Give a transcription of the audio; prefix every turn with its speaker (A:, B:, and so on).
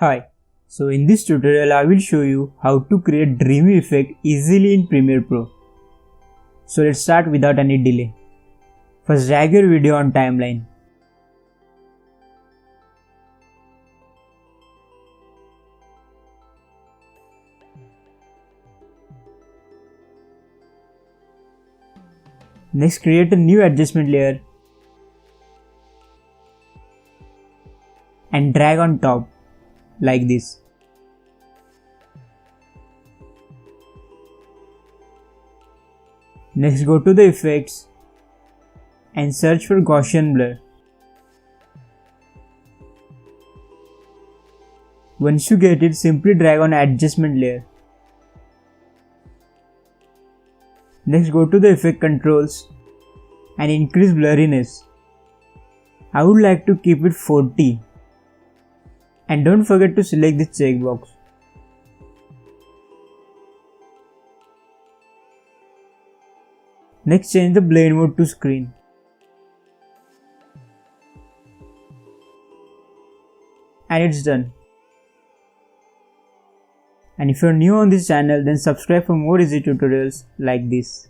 A: Hi, so in this tutorial I will show you how to create Dreamy effect easily in Premiere Pro. So let's start without any delay. First drag your video on timeline. Next create a new adjustment layer and drag on top like this. Next go to the effects and search for Gaussian blur. Once you get it, simply drag on adjustment layer. Next go to the effect controls and increase blurriness. I would like to keep it 40. And don't forget to select this checkbox. Next change the blend mode to screen. And it's done. And if you're new on this channel, then subscribe for more easy tutorials like this.